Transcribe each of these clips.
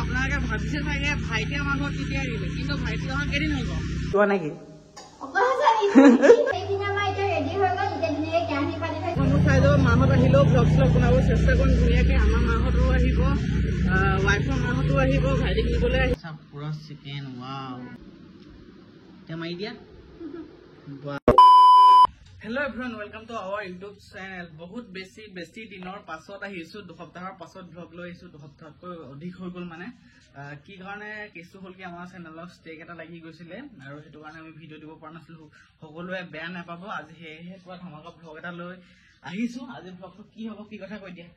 আপোনালোকে ভাবিছে চাগে ভাইটি আমাৰ ঘৰত কেতিয়া আহিলে, কিন্তু ভাইটি অহা কেইদিন হৈ গ'ল তোৰ নেকি চাই যাব। মাহঁত আহিলেও ভ্লগ শ্লগ বনাব চেষ্টা কৰিম ধুনীয়াকে। আমাৰ মাহঁতো আহিব, ৱাইফৰ মাহঁতো আহিব, ভাইটিক নিবলৈ আহিছে। পুৰা চিকেন ৱাও, এতিয়া মাৰি দিয়া। Hello' everyone, welcome to our YouTube channel. বহুত বেছি দিনৰ পাছত আহিছো, দুসপ্তাহৰ পাছত ভ্লগ লৈ আহিছো। দুসপ্তাহতকৈ অধিক হৈ গ'ল মানে। কি কাৰণে কেছটো হ'ল কি, আমাৰ চেনেলত ষ্টেক এটা লাগি গৈছিলে আৰু সেইটো কাৰণে আমি ভিডিঅ' দিব পৰা নাছিলো। সকলোৱে বেয়া নাপাব, আজি সেয়েহে পুৰা ধমাকা ভ্লগ এটা লৈ আহিছো। আজি ভ্লগটো কি হ'ব, কি কথা কৈ দিয়া।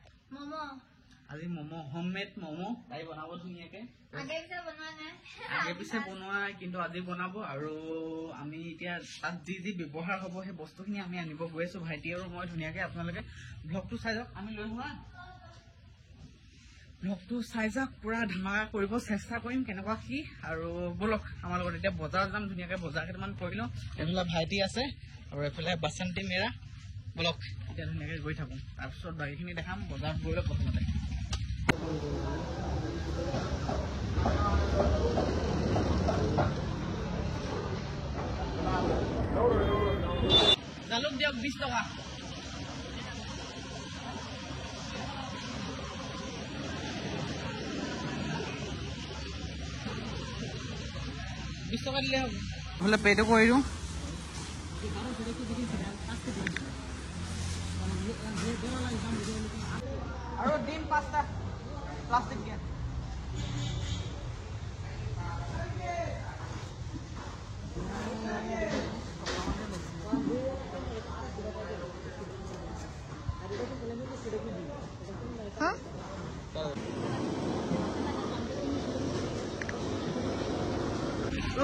আজি ম'ম', হোমমেড ম'ম' তাই বনাব ধুনীয়াকে। আগে পিছে বনোৱা কিন্তু আজি বনাব। আৰু আমি এতিয়া তাত যি ব্যৱহাৰ হ'ব সেই বস্তুখিনি আমি আনিব গৈ আছো, ভাইটি আৰু মই ধুনীয়াকে। আপোনালোকে ভ্লগটো চাই যাওক, আমি লৈ হোৱা ভ্লগটো চাই যাওক। পুৰা ধামাকা কৰিব চেষ্টা কৰিম কেনেকুৱা কি। আৰু বলক আমাৰ লগত এতিয়া বজাৰ যাম, ধুনীয়াকে বজাৰ কেইটামান কৰি লওঁ। এইফালে ভাইটি আছে আৰু এইফালে বাচন্তি মেৰা। বলক এতিয়া ধুনীয়াকে গৈ থাকো, তাৰপিছত বাকীখিনি দেখাম বজাৰত গৈ লওক। প্ৰথমতে জালুক দিয়ক 20 টকা। দিলে হ'ব, নহ'লে পেটো কৰি দিওঁ। আৰু ডিম 5টা প্লাষ্টিক দিয়া।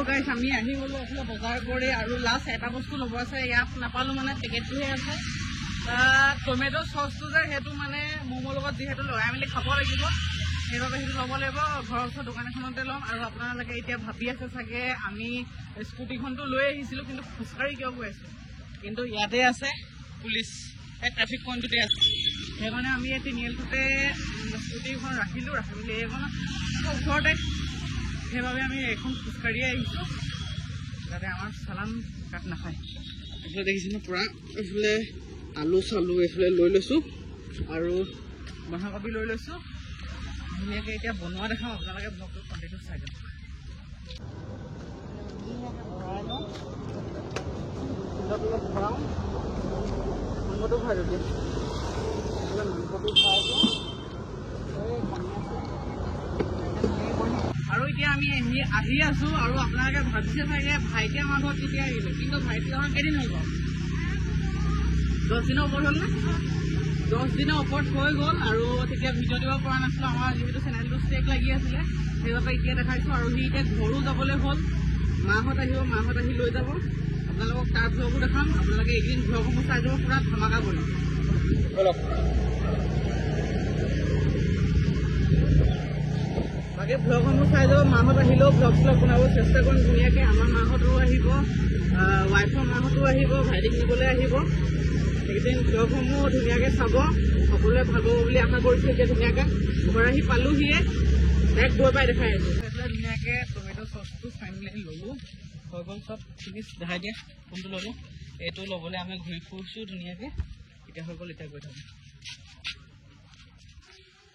গাইছ আমি আহি গ'লো এইফালে বজাৰ কৰি, আৰু লাষ্ট এটা বস্তু ল'ব আছে। ইয়াত নাপালো মানে, পেকেটটোহে আছে। টমেটো চচটো যে সেইটো মানে ম'মৰ লগত যিহেতু লগাই মেলি খাব লাগিব, সেইবাবে সেইটো ল'ব লাগিব। ঘৰৰ ওচৰৰ দোকান এখনতে ল'ম। আৰু আপোনালোকে এতিয়া ভাবি আছে চাগে আমি স্কুটিখনটো লৈ আহিছিলো কিন্তু খোজকাঢ়ি কিয় গৈ আছো, কিন্তু ইয়াতে আছে পুলিচ, এই ট্ৰেফিক পইণ্টটোতে আছে। সেইকাৰণে আমি এই তিনিআলিটোতে স্কুটিখন ৰাখিলো, ৰাখি মেলি এইখন ওচৰতে, সেইবাবে আমি এইখন খোজকাঢ়িয়ে আহিছো যাতে আমাৰ চালান কাট নাখায়। এইফালে দেখিছেনে পুৰা, এইফালে আলু চালু এইফালে লৈ লৈছো আৰু বন্ধাকবি লৈ লৈছো। ধুনীয়াকে এতিয়া বনোৱা দেখাম, আপোনালোকে ব্লগটো কণ্টিনিউ চাই যাওক। ভৰাওঁ মাংসটো ভৰাই দিওঁ, মাংসটো ভৰাই দিওঁ। আৰু এতিয়া আমি আহি আছো, আৰু আপোনালোকে ভাবিছে চাগে ভাইটি আমাৰ ঘৰত কেতিয়া আহিলে, কিন্তু ভাইটি অহা কেইদিন হৈ গ'ল। 10 দিনৰ ওপৰত হ'ল নে? 10 দিনৰ ওপৰত হৈ গ'ল। আৰু তেতিয়া ভিডিঅ' দিব পৰা নাছিলো, আমাৰ যিহেতু চেনেলটো ষ্টেক লাগি আছিলে, সেইবাবে এতিয়া দেখাইছো। আৰু সি এতিয়া ঘৰো যাবলৈ হ'ল, মাহঁত আহিব, মাহঁত আহি লৈ যাব। আপোনালোকক তাৰ ভ্লগো দেখাম। আপোনালোকে এইকেইদিন ভ্লগসমূহ চাই যাব, পুৰা ধমাকা কৰিম। বাকী ভ্লগসমূহ চাই যাব। মাহঁত আহিলেও ভ্লগ শ্লগ বনাব চেষ্টা কৰিম ধুনীয়াকে। আমাৰ মাহঁতো আহিব, ৱাইফৰ মাহঁতো আহিব, ভাইটিক নিবলৈ আহিব। সেইকেইদিন ভ্লগসমূহ ধুনীয়াকে চাব, সকলোৱে ভাল পাব বুলি আশা কৰিছো। এতিয়া ধুনীয়াকে ঘৰ আহি পালোহিয়ে, ডাইৰেক্ট গৈ পাই দেখাই আছো। এইফালে ধুনীয়াকে টমেটো চচটো ফাইনেলি ল'লো, হৈ গ'ল চব ফিনিছ। দেখাই দিয়া কোনটো ল'লো। এইটো ল'বলৈ আমি ঘূৰি ফুৰিছো ধুনীয়াকে, এতিয়া হৈ গ'ল। এতিয়া গৈ থাকো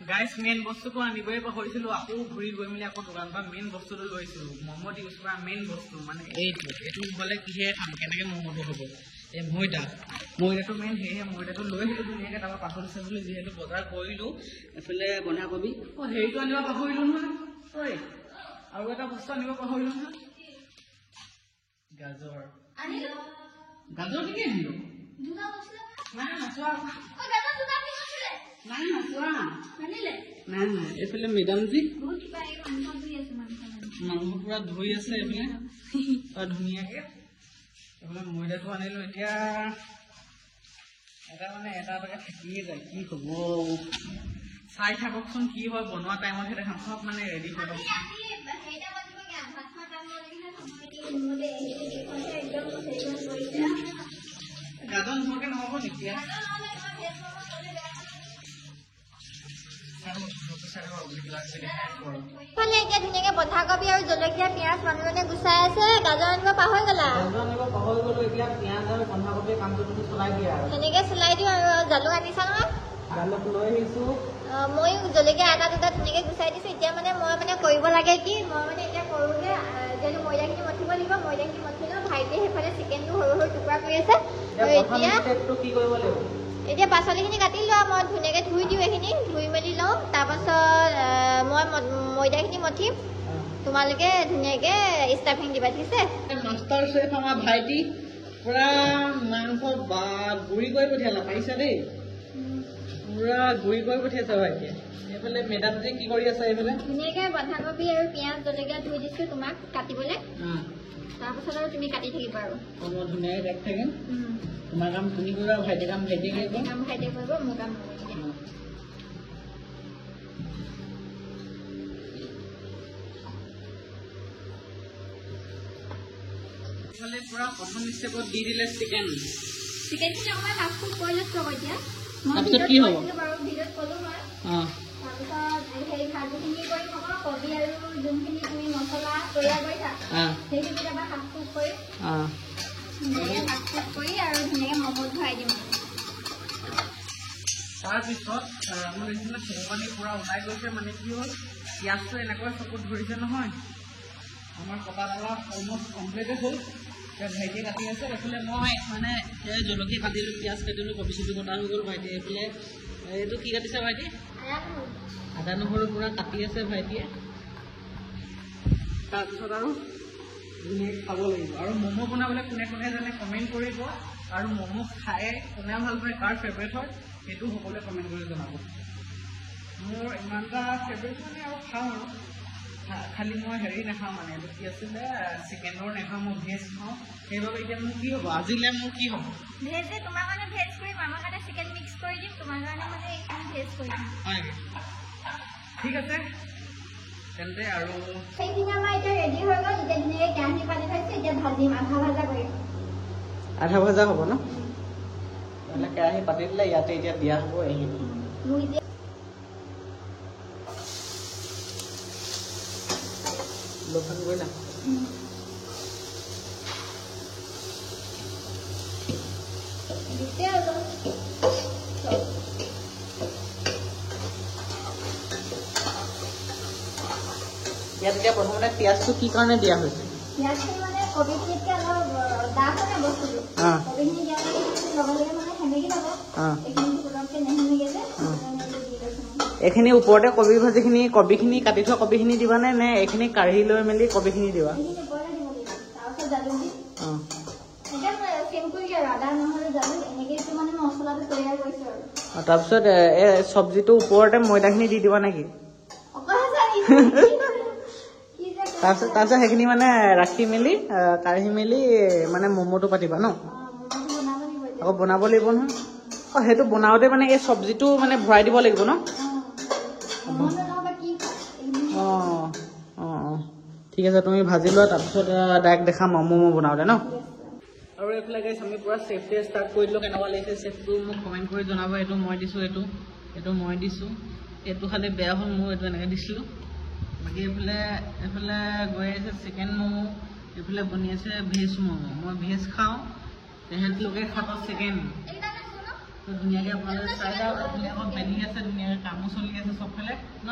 গাইছ। মেইন বস্তুটো আনিবই পাহৰিছিলো, আকৌ ঘূৰি গৈ মেলি আকৌ দোকানৰ পৰা মেইন বস্তুটো লৈছিলো। ম'ম' ইউজ কৰা মেইন বস্তু মানে এইটো হ'লে কিহে খাম, কেনেকে ম'ম'টো হ'ব, এই ময়দাটো মেইন। সেয়েহে ময়দাটো লৈ আহিলো ধুনীয়াকে। তাৰপৰা পাহৰিছে বুলি যিহেতু বজাৰ কৰিলো। এইফালে বন্ধাকবি, হেৰিটো আনিব পাহৰিলো নহয়। আৰু এটা বস্তু আনিব পাহৰিলো নহয়, গাজৰ। গাজৰ কি আনিলো? নাই। এইফালে মেডামজি মাংস পুৰা ধুই আছে এইফালে ধুনীয়াকে। এইফালে ময়দাটো আনিলো। এতিয়া এটা মানে এটাকে থাকিয়ে যায়, কি হ'ব চাই থাককচোন কি হয়। বনোৱা টাইমতহে দেখাম, চব মানে ৰেডি হৈ লওক। গাজৰ নোহোৱাকে নহ'ব নেকি? ফালে এতিয়া ধুনীয়াকে বন্ধাকবি আৰু জলকীয়া পিঁয়াজ মানুহজনে গুচাই আছে গাজৰ আনিব পাহৰি গ'লা সেনেকে চলাই দিওঁ আৰু জালুক আনিছা নহয় ময়ো জলকীয়া আদা দুটা ধুনীয়াকে গুচাই দিছো এতিয়া মানে মই মানে কৰিব লাগে কি মই মানে এতিয়া কৰোঁগে যিহেতু ময়দাখিনি মঠিব লাগিব ময়দাখিনি মঠি লওঁ ভাইটিয়ে সেইফালে চিকেনটো সৰু সৰু টুকুৰা কৰি আছে এতিয়া পাচলিখিনি কাটি লোৱা মই ধুনীয়াকে ধুই দিওঁ এইখিনি ধুই মেলি লওঁ তাৰপাছত মই ময়দাখিনি মঠিম তোমালোকে ধুনীয়াকে ষ্টাফিং দিবা ঠিক আছে মাষ্টাৰ চেফ আমাৰ ভাইটি পুৰা মাংস গুৰি কৰি পঠিয়ালা পাৰিছা দেই পুৰা গুৰি কৰি পঠিয়াইছা ভাইটিয়ে এইফালে মেডামজে কি কৰি আছে এইফালে ধুনীয়াকে বন্ধাকবি আৰু পিঁয়াজ জলকীয়া ধুই দিছো তোমাক কাটিবলৈ তাৰপাছত আৰু তুমি কাটি থাকিবা আৰু মই ধুনীয়াকে কাটি থাকিম তোমাৰ কাম তুমি কৰিবা ভাইটি কাম ভাইটি কৰিব মোৰ কাম পুৰা প্ৰথম ষ্টেপত দি দিলে চিকেনখিনি অকণমান হাফ কুক কৰি লৈছো আকৌ এতিয়া তাৰপিছত কি হ'ব ভিডিঅ'ত ক'লো মই তাৰপিছত সেই ভাজিখিনি কৰি থ'ব কবি আৰু যোনখিনি তুমি মছলা তৈয়াৰ কৰিছা সেইখিনি এবাৰ হাফ কুক কৰি আৰু ধুনীয়াকৈ মমত ভৰাই দিম তাৰপিছত মোৰ নিচিনা চকুপানী পুৰা ওলাই গৈছে মানে কি হ'ল পিঁয়াজটো এনেকৈ চকুত ধৰিছে নহয় আমাৰ কটা দালা অলমষ্ট কমপ্লিটে হ'ল এতিয়া ভাইটিয়ে কাটি আছে এইফালে মই মানে জলকীয়া কাটিলোঁ পিঁয়াজ কাটিলোঁ কবি চবি কটা হৈ গ'ল ভাইটিয়ে এইফালে এইটো কি কাটিছে ভাইটি আদা নহৰু পুৰা কাটি আছে ভাইটিয়ে তাৰপিছত আৰু ধুনীয়াকৈ খাব লাগিব আৰু ম'ম' বনাবলৈ কোনে কোনে জানে কমেণ্ট কৰিব আৰু ম'ম' খাই কোনে ভাল পায় কাৰ ফেভৰেট হয় সেইটো সকলোৱে কমেণ্ট কৰি জনাব মোৰ ইমানটা ফেভৰেট মানে আৰু খাওঁ আৰু খালি মই হেৰি নাখাওঁ মানে এইটো কি আছিলে চিকেনৰ নাখাওঁ মই ভেজ খাওঁ সেইবাবে এতিয়া মোৰ কি হ'ব আজিলৈ মোৰ কি হ'ব ভেজে তোমাৰ কাৰণে ভেজ কৰিম আমাৰ কাৰণে চিকেন মিক্স কৰি দিম তোমাৰ কাৰণে মানে এইখিনি ভেজ কৰি দিম হয় ঠিক আছে তেন্তে আৰু সেইখিনি আমাৰ এতিয়া ৰেডি হৈ গ'ল এতিয়া ধুনীয়াকৈ কেৰাহী পাতি থৈছে এতিয়া ভাজিম আধা ভাজা কৰিম আধা ভাজা হ'ব ন নহ'লে কেৰাহী পাতি দিলে ইয়াতে এতিয়া দিয়া হ'ব এইখিনি লোকচান গৈ না ইয়াত এতিয়া প্ৰথমতে পিঁয়াজটো কি কাৰণে দিয়া হৈছে পিঁয়াজখিনি মানে কবিখিনিতকৈ অলপ ডাঠ হয় বস্তুটো কবিখিনি দিয়া লগে লগে মানে সেমেকি ল'ব এইখিনি পটককৈ নেসেমেকে যে এইখিনি ওপৰতে কবিখিনি কাটি থোৱা কবিখিনি দিবানে নে এইখিনি কাঢ়ি লৈ মেলি কবিখিনি দিবা তাৰপিছত চব্জিটো ওপৰতে ময়দাখিনি দি দিবা নেকি তাৰপিছত সেইখিনি মানে ৰাখি মেলি কাঢ়ি মেলি মানে ম'ম'টো পাতিবা ন আকৌ বনাব লাগিব নহয় সেইটো বনাওঁতে মানে এই চব্জিটো মানে ভৰাই দিব লাগিব ন ঠিক আছে তুমি ভাজি লোৱা তাৰপিছত ডাইৰেক্ট দেখাম ম'ম' বনাওঁতে ন আৰু এইফালে গাইছ আমি পুৰা চেফটোৱে ষ্টাৰ্ট কৰি দিলোঁ কেনেকুৱা লাগিছে চেফটো মোক কমেণ্ট কৰি জনাব এইটো মই দিছোঁ এইটো মই দিছোঁ এইটো খালি বেয়া হ'ল মোৰ এইটো এনেকৈ দিছিলোঁ বাকী এইফালে গৈ আছে চিকেন ম'ম' এইফালে বনি আছে ভেজ ম'ম' মই ভেজ খাওঁ তেহেঁতলোকে খাব চিকেন ধুনীয়াকৈ আপোনালোকে চাই যাওক আকৌ বেলি আছে ধুনীয়াকৈ কামো চলি আছে চবফালে ন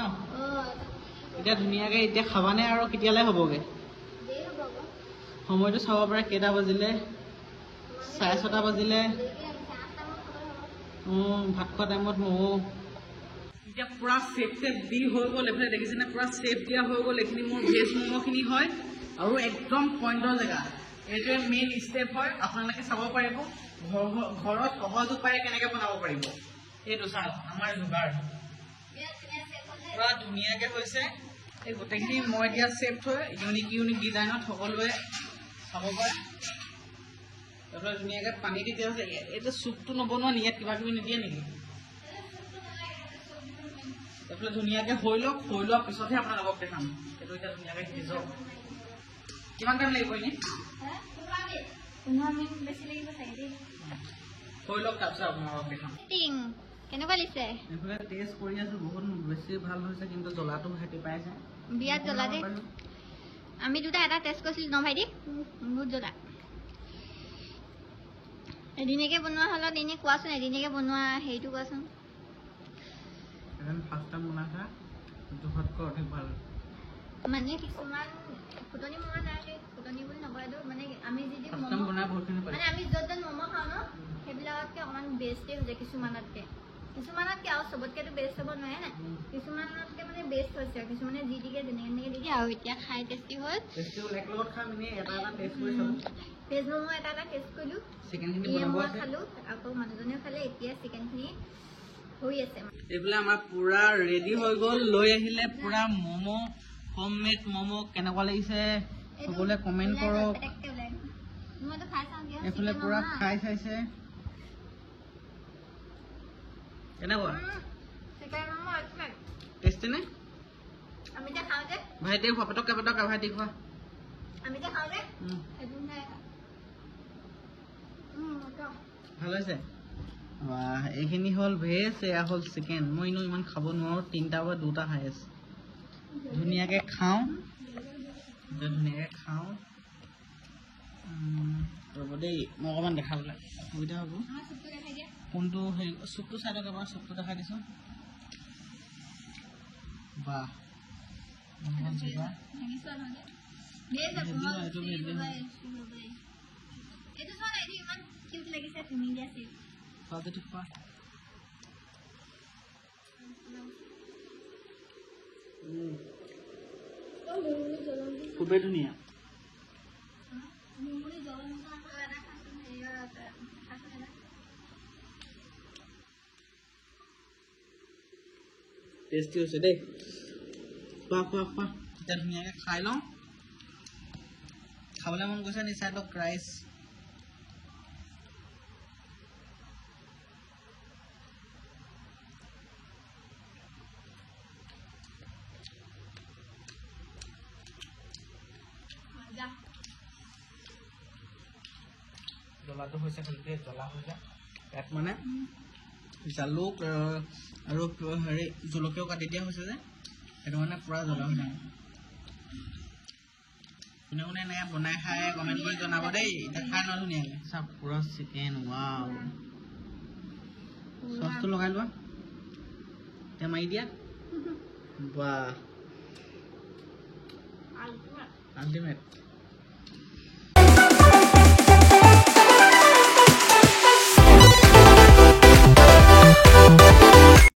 এতিয়া ধুনীয়াকৈ এতিয়া খাবানে আৰু কেতিয়ালৈ হ'বগৈ সময়টো চাব পাৰে কেইটা বাজিলে 6:30 বাজিলে ভাত খোৱা টাইমত ম'ম' এতিয়া পুৰা চেফ দি হৈ গ'ল এইফালে দেখিছেনে পুৰা চেফ দিয়া হৈ গ'ল এইখিনি মোৰ ভেজ ম'ম'খিনি হয় আৰু একদম পইণ্টৰ জেগা এইটোৱে মেইন ষ্টেপ হয় আপোনালোকে চাব পাৰিব ঘৰত সহজ উপায়ে কেনেকৈ বনাব পাৰিব এইটো চাওক আমাৰ যোগাৰ পুৰা ধুনীয়াকৈ হৈছে এই গোটেইখিনি মই দিয়া চেফ হয় ইউনিক ডিজাইনত সকলোৱে চাব পাৰে তাৰপৰা ধুনীয়াকৈ পানী দি দিয়া হৈছে এইটো চুপটো নবনোৱা নি ইয়াত কিবা কিবি নিদিয়ে নেকি এইফালে ধুনীয়াকৈ হৈ লোৱাৰ পিছতহে আপোনালোকক দেখাম এইটো এতিয়া ধুনীয়াকৈ সিজক কিমান টাইম লাগিব এনেই 15 মিনিট বেছি লাগিব চাগে দেই হৈ লওক তাৰপিছত আপোনালোকক দেখাম কেনেকুৱা লাগিছে এইফালে টেষ্ট কৰি আছো বহুত বেছি ভাল হৈছে কিন্তু জ্বলাটো ভাইটি পাইছে বিয়াত জ্বলা দে আমি দুটা এটা টেষ্ট কৰিছিলো ন ভাইটি বহুত জ্বলা এদিনকে বনোৱা হলত এনে কোৱাচোন এদিনকে বনোৱা হেৰিটো কোৱাচোন ফাৰ্ষ্ট টাইম বনাইছা জোখতকৈ অধিক ভাল মানে কিছুমান ফুটনি মৰা নাই ফুটনি বুলি নকয় মানে আমি যদি মানে আমি য'ত য'ত ম'ম' খাওঁ ন সেইবিলাকতকৈ অকণমান বেষ্টেই হৈছে কিছুমানতকৈ আৰু চবতকেতো বেষ্ট হ'ব নোৱাৰে নাই কিছুমানতকৈ মানে বেষ্ট হৈছে কিছুমানে যি দিকে যেনেকৈ দিকে আৰু এতিয়া খাই টেষ্টি হ'ল ভেজ ম'ম' এটা টেষ্ট কৰিলোঁ ম'ম' খালোঁ আকৌ মানুহজনেও খালে এতিয়া চিকেনখিনি হৈ আছে এইফালে আমাৰ পুৰা ৰেডি হৈ গ'ল লৈ আহিলে পুৰা ম'ম' হোমমেড ম'ম' কেনেকুৱা লাগিছে সকলোৱে কমেণ্ট কৰক এইফালে পুৰা খাই চাইছে কেনেকুৱা টেষ্টি নে ভাইটি খোৱা পটককে ভাইটি খোৱা ভাল হৈছে এইখিনি হ'ল ভেজ এয়া হ'ল চিকেন মই এনেও ইমান খাব নোৱাৰো 3টা বা 2টা খাই আছো ধুনীয়াকে খাওঁ ৰ'ব দেই মই অকণমান দেখাবলৈ সুবিধা হ'ব কোনটো হেৰি চুপটো চাই লওক এবাৰ চুপটো দেখাই দিছোঁ বাহ খুবেই ধুনীয়া টেষ্টি হৈছে দেই খোৱা এতিয়া ধুনীয়াকৈ খাই লওঁ খাবলৈ মন গৈছে নি চাই লওক ৰাইচ জ্বলাটো হৈছে খালি জ্বলা হৈছে ইয়াত মানে জালুক আৰু হেৰি জলকীয়াও কাটি দিয়া হৈছে যে সেইটো মানে পুৰা জ্বলা হৈ থাকে কোনে কোনে এনেকৈ বনাই খাই কমেণ্ট কৰি জনাব দেই এতিয়া খাই লওঁ ধুনীয়াকৈ চাওক পুৰা চিকেন ৱাও চচটো লগাই লোৱা এতিয়া মাৰি দিয়া বাহ আল্টিমেট